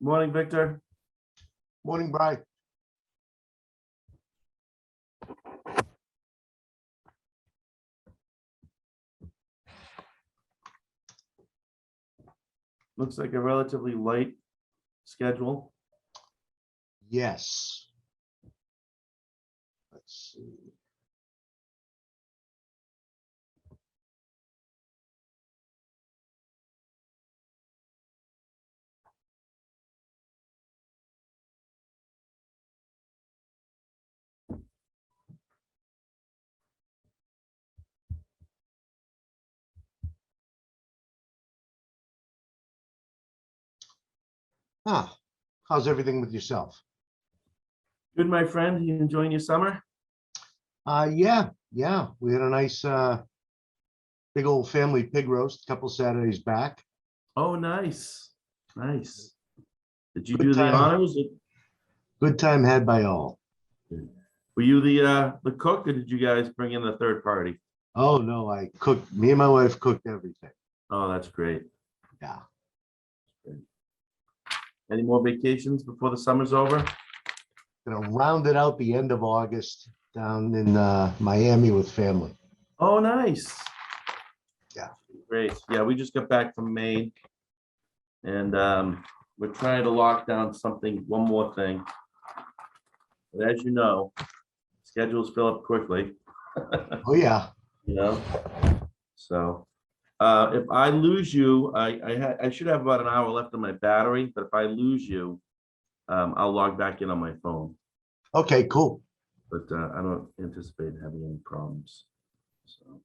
Morning, Victor. Morning, Bri. Looks like a relatively light schedule. Yes. Let's see. How's everything with yourself? Good, my friend. You enjoying your summer? Yeah. We had a nice big old family pig roast a couple Saturdays back. Oh, nice. Nice. Did you Good do the time. honors? Good time had by all. Were you the cook, or did you guys bring in the third party? Oh, no, I cooked, me and my wife cooked everything. Oh, that's great. Yeah. Any more vacations before the summer's over? Gonna round it out the end of August down in Miami with family. Oh, nice. Yeah. Great. Yeah, we just got back from Maine. And we're trying to lock down one more thing. But as you know, schedules fill up quickly, Oh, yeah. you know? So if I lose you, I should have about an hour left on my battery, but if I lose you, I'll log back in on my phone. Okay, cool. But I don't anticipate having any problems. So.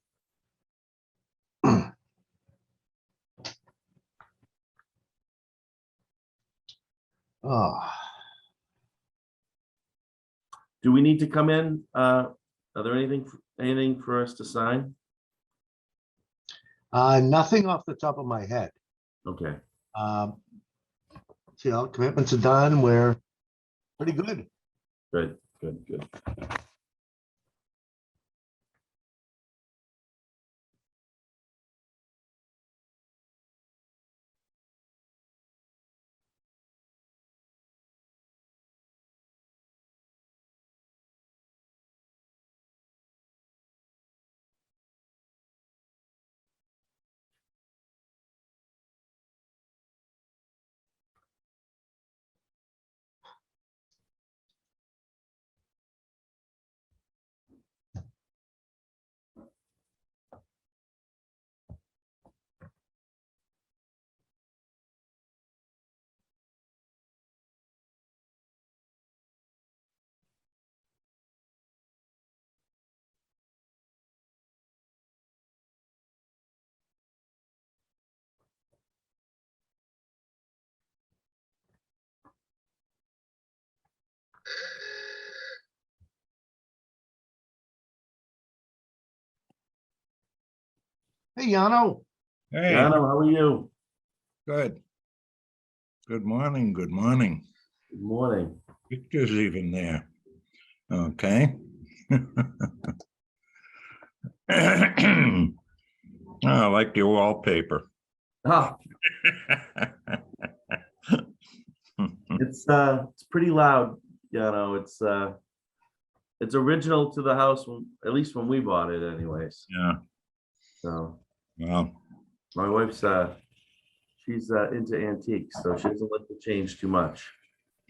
Oh, Do we need to come in? Are there anything for us to sign? nothing off the top of my head. Okay. Commitments are done. We're pretty good. Good, good, good. Hey, Yano. Hey, Jana, how are you? good. Good morning, good morning. Good morning. Victor's even there. Okay. Oh, I like your wallpaper. Ah, it's pretty loud, it's original to the house, at least when we bought it anyways. Yeah, So well, my wife's she's into antiques, so she doesn't like to change too much.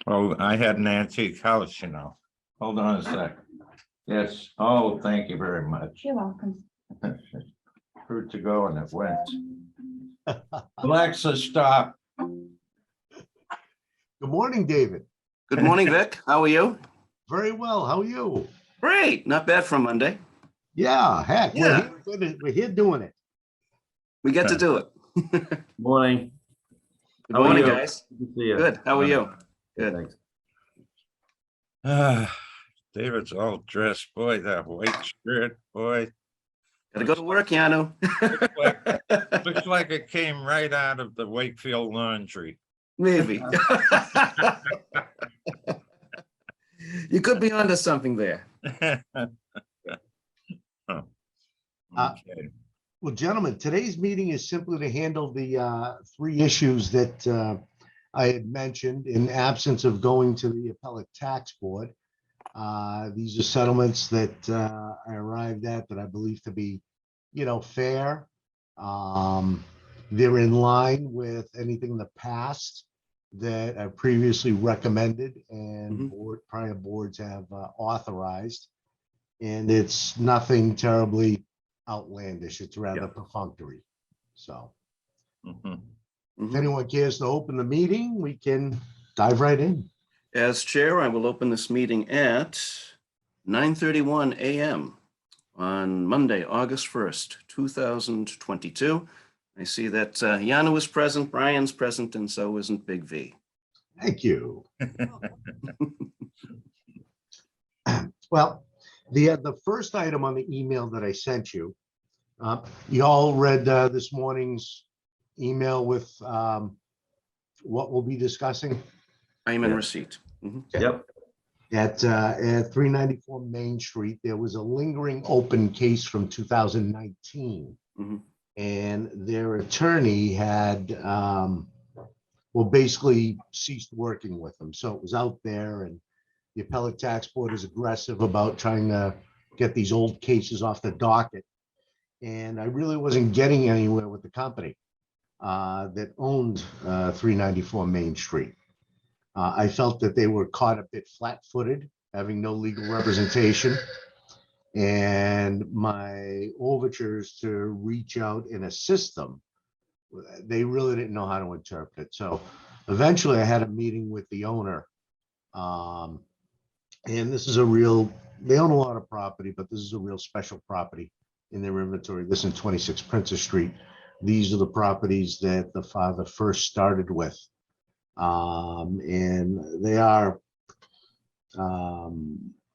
oh, I had an antique house, you know. Hold on a sec. Yes, oh, thank you very much. You're welcome. Fruit to go and it went. Alexa, stop. Good morning, David. Good morning, Vic. How are you? Very well. How are you? Great. Not bad for Monday. Yeah, heck, Yeah. we're here doing it. We get to do it. Morning. Good How are morning, you? guys. Good to see you. Good. How are you? Good. Thanks. David's all dressed. Boy, that white shirt, boy. Gotta go to work, Yano. Looks like it came right out of the Wakefield laundry. Maybe. You could be onto something there. Oh, Uh, okay. Well, gentlemen, today's meeting is simply to handle the three issues that I had mentioned, in absence of going to the appellate tax board, these are settlements that I arrived at that I believe to be, fair. They're in line with anything in the past that I previously recommended and prior boards have authorized. And it's nothing terribly outlandish. It's rather perfunctory. So Mhm. if anyone cares to open the meeting, we can dive right in. As chair, I will open this meeting at 9:31 a.m. on Monday, August 1st, 2022. I see that Yana is present, Brian's present, and so isn't Big V. Thank you. Well, the first item on the email that I sent you, you all read this morning's email with what we'll be discussing I am in Yeah. receipt. Yep. at 394 Main Street. There was a lingering open case from 2019. Mhm. And their attorney had, basically ceased working with them. So it was out there, and the appellate tax board is aggressive about trying to get these old cases off the docket. And I really wasn't getting anywhere with the company that owned 394 Main Street. I felt that they were caught a bit flat-footed, having no legal representation. And my overtures to reach out and assist them, they really didn't know how to interpret it. So eventually I had a meeting with the owner. And this is they own a lot of property, but this is a real special property in their inventory. This is 26 Princess Street. These are the properties that the father first started with. And they are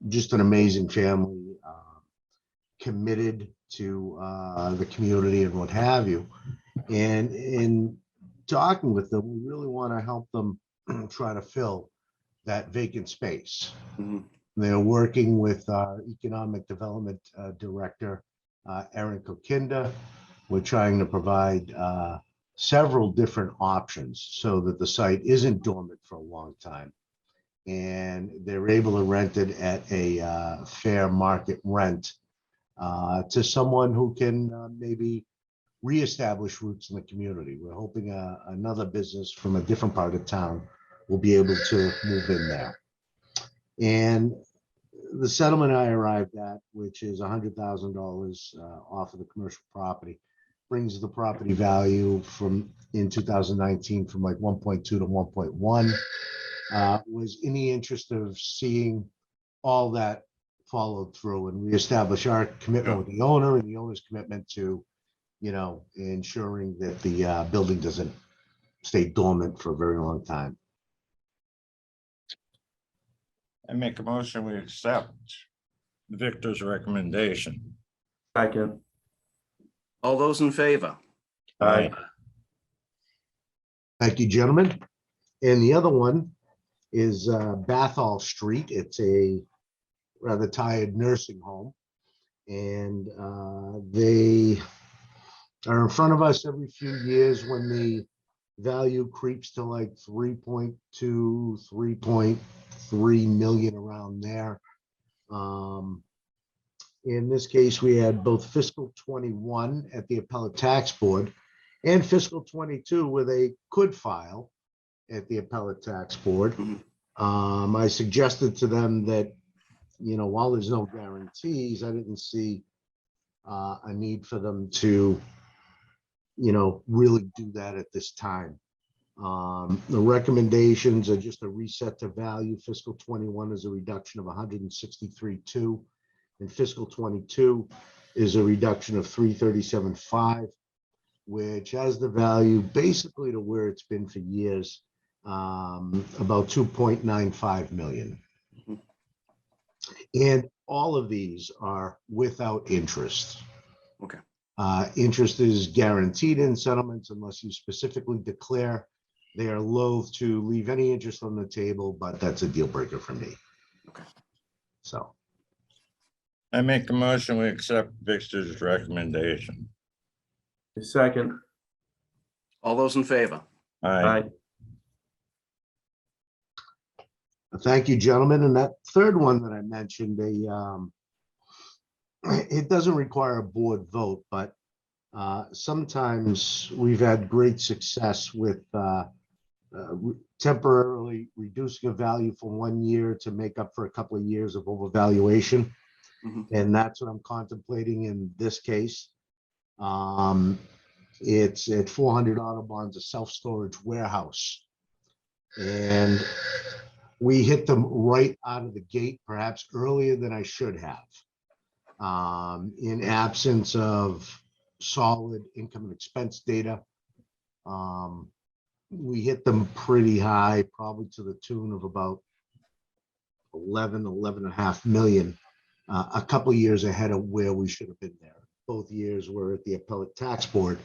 just an amazing family, committed to the community and what have you. And in talking with them, we really want to help them try to fill that vacant space. Mhm. They're working with our economic development director, Erin Kokinda. We're trying to provide several different options so that the site isn't dormant for a long time. And they're able to rent it at a fair market rent to someone who can maybe reestablish roots in the community. We're hoping another business from a different part of town will be able to move in there. And the settlement I arrived at, which is $100,000 off of the commercial property, brings the property value from in 2019 from like 1.2 to 1.1. Was in the interest of seeing all that followed through and reestablish our commitment with the owner and the owner's commitment to, ensuring that the building doesn't stay dormant for a very long time. I make a motion, we accept Victor's recommendation. Second. All those in favor? Aye. Thank you, gentlemen. And the other one is Bathall Street. It's a rather tired nursing home. And they are in front of us every few years when the value creeps to like 3.2, 3.3 million, around there. In this case, we had both fiscal 21 at the appellate tax board and fiscal 22 where they could file at the appellate tax board. I suggested to them that, while there's no guarantees, I didn't see a need for them to, really do that at this time. The recommendations are just a reset to value. Fiscal 21 is a reduction of 163.2, and fiscal 22 is a reduction of 337.5, which has the value basically to where it's been for years, about 2.95 million. And all of these are without interest. Okay. Interest is guaranteed in settlements unless you specifically declare. They are loath to leave any interest on the table, but that's a deal breaker for me. Okay. So I make a motion, we accept Victor's recommendation. Second. All those in favor? Aye. Thank you, gentlemen. And that third one that I mentioned, it doesn't require a board vote, but sometimes we've had great success with temporarily reducing a value from 1 year to make up for a couple of years of overvaluation. Mhm. And that's what I'm contemplating in this case. It's at 400 Autobahns, a self-storage warehouse. And we hit them right out of the gate, perhaps earlier than I should have. In absence of solid income and expense data. We hit them pretty high, probably to the tune of about 11.5 million, a couple of years ahead of where we should have been there. Both years were at the appellate tax board.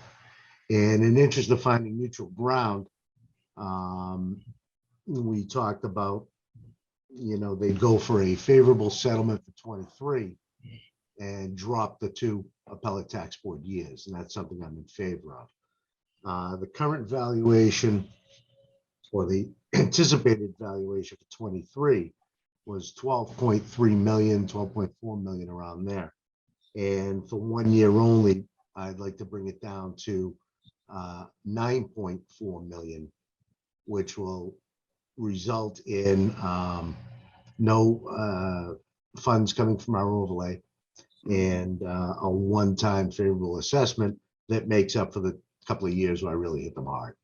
And in interest of finding neutral ground, we talked about, they'd go for a favorable settlement for 23 and drop the 2 appellate tax board years. And that's something I'm in favor of. The current valuation or the anticipated valuation for 23 was 12.3 million, 12.4 million, around there. And for 1 year only, I'd like to bring it down to 9.4 million, which will result in no funds coming from our overlay and a one-time favorable assessment that makes up for the couple of years where I really hit them hard.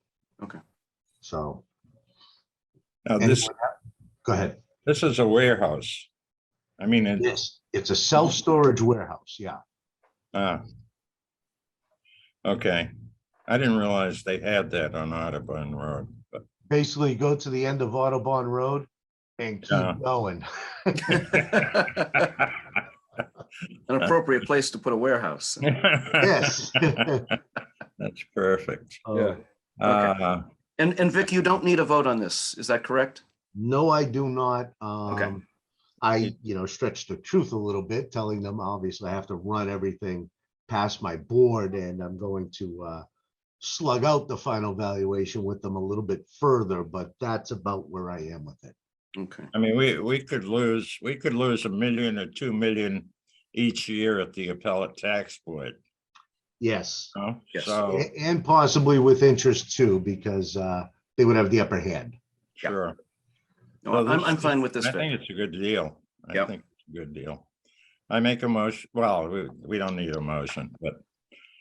Okay. So, Now, go ahead. this is a warehouse. I mean, Yes, it's a self-storage warehouse. Yeah. Okay. I didn't realize they had that on Audubon Road, but Basically, go to the end of Audubon Road and keep Yeah. going. An appropriate place to put a warehouse. Yes. That's perfect. Yeah. And Vic, you don't need a vote on this. Is that correct? No, I do not. Okay. I, stretched the truth a little bit, telling them obviously I have to run everything past my board, and I'm going to slug out the final valuation with them a little bit further, but that's about where I am with it. Okay. I mean, we could lose $1 million or 2 million each year at the appellate tax board. Yes. Yes. So, And possibly with interest too, because they would have the upper hand. sure. No, Well, I'm fine with this, I Vic. think it's a good deal. I Yep. think it's a good deal. I make a motion. Well, we don't need a motion, but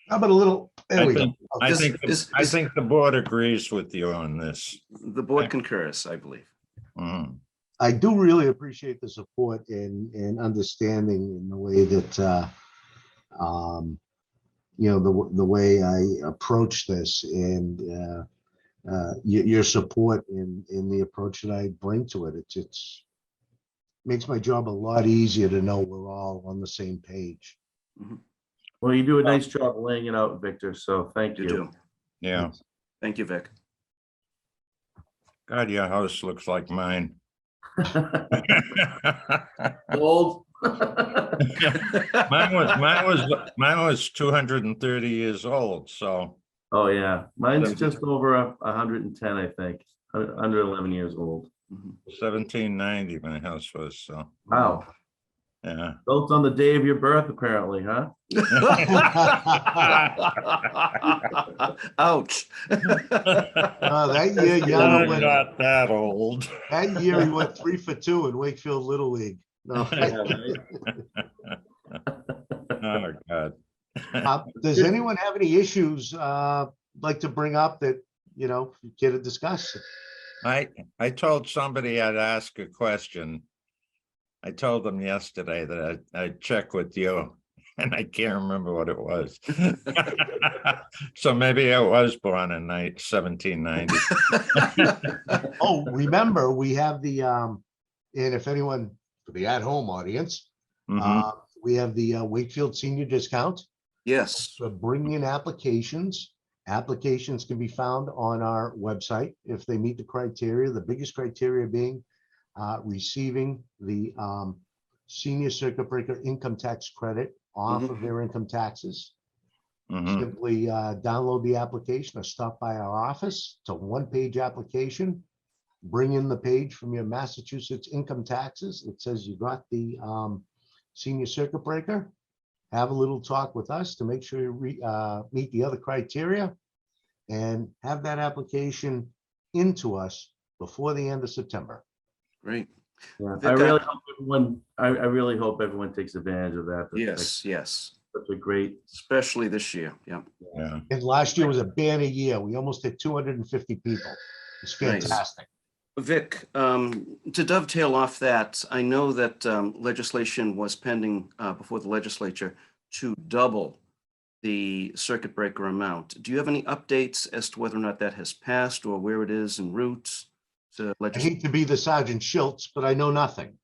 How about a little, there we go. I Is- think I think the board agrees with you on this. The board concurs, I believe. Mhm. I do really appreciate the support and understanding in the way that, the way I approach this, and your support in the approach that I bring to it. It's makes my job a lot easier to know we're all on the same page. Well, you do a nice job laying it out, Victor, so thank You you. do. Yeah. Thank you, Vic. God, your house looks like mine. Old. Mine was 230 years old, so Oh, yeah, mine's Seventy- just over 110, I think, under 11 years old. 1790 my house was, so, Wow, yeah. built on the day of your birth, apparently, huh? Ouch. That year, Yana I'm went, not that old. that year he went 3 for 2 in Wakefield Little League. No. Yeah, right. Oh, God. Does anyone have any issues like to bring up that, you care to discuss? I told somebody I'd ask a question. I told them yesterday that I'd check with you, and I can't remember what it was. So maybe I was born in 1790. Oh, remember, we have the, and if anyone, for the at-home audience, Mhm. we have the Wakefield senior discount. Yes. So bring in applications. Applications can be found on our website if they meet the criteria, the biggest criteria being receiving the senior circuit breaker income tax credit off of their income taxes. Mhm. Simply download the application or stop by our office. It's a one-page application. bring in the page from your Massachusetts income taxes. It says you got the senior circuit breaker. Have a little talk with us to make sure you meet the other criteria and have that application into us before the end of September. Great. Yeah, Vic, I really hope everyone, I really hope everyone takes advantage of that. Yes, yes, That's a great, especially this year. Yeah. Yeah. And last year was a banner year. We almost hit 250 people. It's Nice. fantastic. Vic, to dovetail off that, I know that legislation was pending before the legislature to double the circuit breaker amount. Do you have any updates as to whether or not that has passed or where it is en route to I legislation? hate to be the Sergeant Schultz, but I know nothing.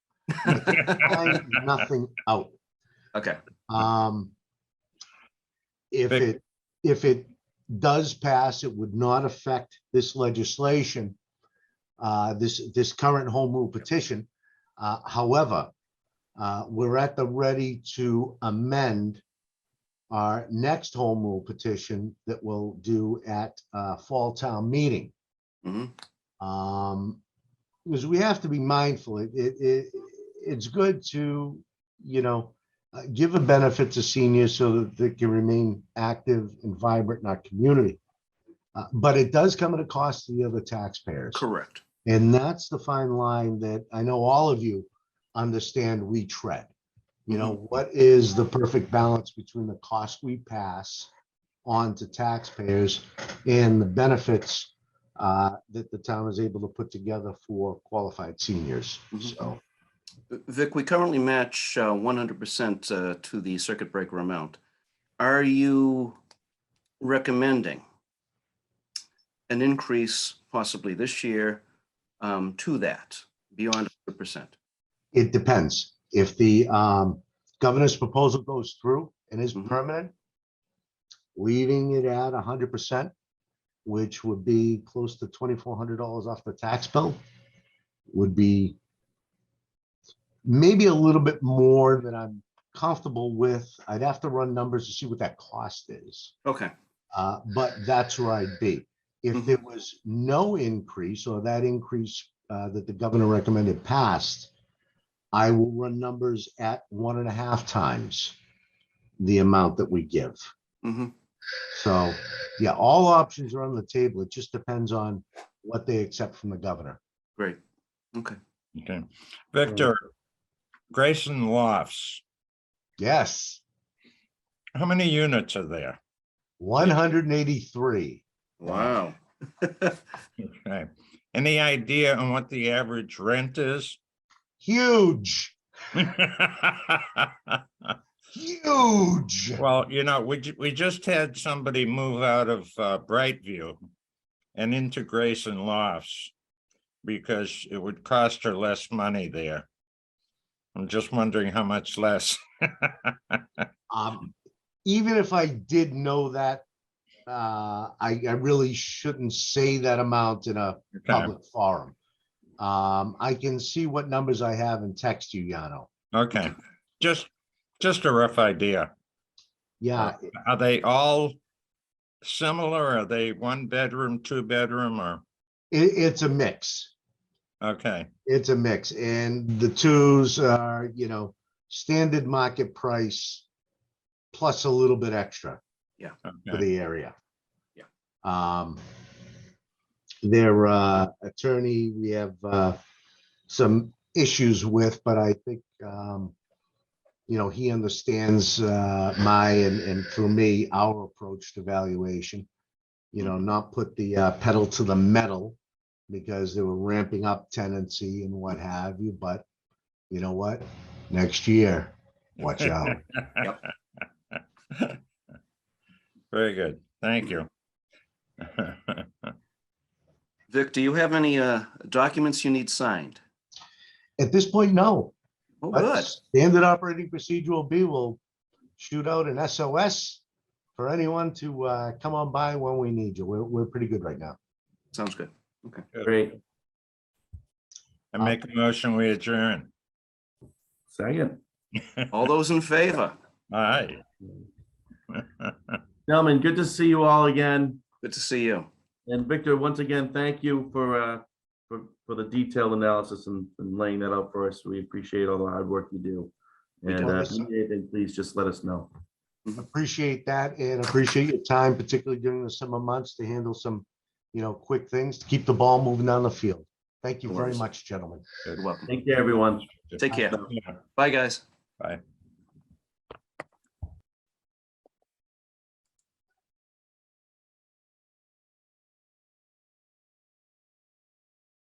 Find nothing out. Okay. If it does pass, it would not affect this legislation, this current home rule petition. However, we're at the ready to amend our next home rule petition that we'll do at fall town meeting. Mhm. Because we have to be mindful. It's good to, give a benefit to seniors so that they can remain active and vibrant in our community. But it does come at a cost to the other taxpayers. Correct. And that's the fine line that I know all of you understand we tread. What is the perfect balance between the cost we pass on to taxpayers and the benefits that the town is able to put together for qualified seniors? Mhm. So Vic, we currently match 100% to the circuit breaker amount. Are you recommending an increase possibly this year to that beyond 100%? it depends. If the governor's proposal goes through and is Mhm. permanent, leaving it at 100%, which would be close to $2,400 off the tax bill, would be maybe a little bit more than I'm comfortable with. I'd have to run numbers to see what that cost is. Okay. But that's where I'd be. If Mhm. there was no increase or that increase that the governor recommended passed, I will run numbers at 1.5 times the amount that we give. Mhm. So, yeah, all options are on the table. It just depends on what they accept from the governor. Great. Okay. Okay. Victor, Grayson Lofts, Yes, how many units are there? 183. Wow. Okay. Any idea on what the average rent is? Huge, huge. Well, we just had somebody move out of Brightview and into Grayson Lofts because it would cost her less money there. I'm just wondering how much less. Even if I did know that, I really shouldn't say that amount in a Okay. public forum. I can see what numbers I have and text you, Yano. Okay, just a rough idea. Yeah, Are they all similar? Are they 1 bedroom, 2 bedroom, or? it's a mix. Okay, It's a mix, and the twos are, standard market price plus a little bit extra for okay, the area. Yeah. Their attorney, we have some issues with, but I think he understands my and through me, our approach to valuation. Not put the pedal to the metal because they were ramping up tenancy and what have you, but you know what? Next year, watch out. very good, thank you. Vic, do you have any documents you need signed? At this point, no. Oh, But good. standard operating procedure will be, we'll shoot out an SOS for anyone to come on by when we need you. We're pretty good right now. Sounds good. Okay. great. I make a motion, we adjourn. Second. All those in favor? All right. Gentlemen, good to see you all again. Good to see you. And Victor, once again, thank you for for the detailed analysis and laying that out for us. We appreciate all the hard work you do. And if you need anything, please just let us know. Appreciate that and appreciate your time, particularly during the summer months, to handle some, quick things to keep the ball moving down the field. Thank you No very worries. much, gentlemen. You're welcome. Take care, everyone. Take care. Yeah. Bye, guys. Bye.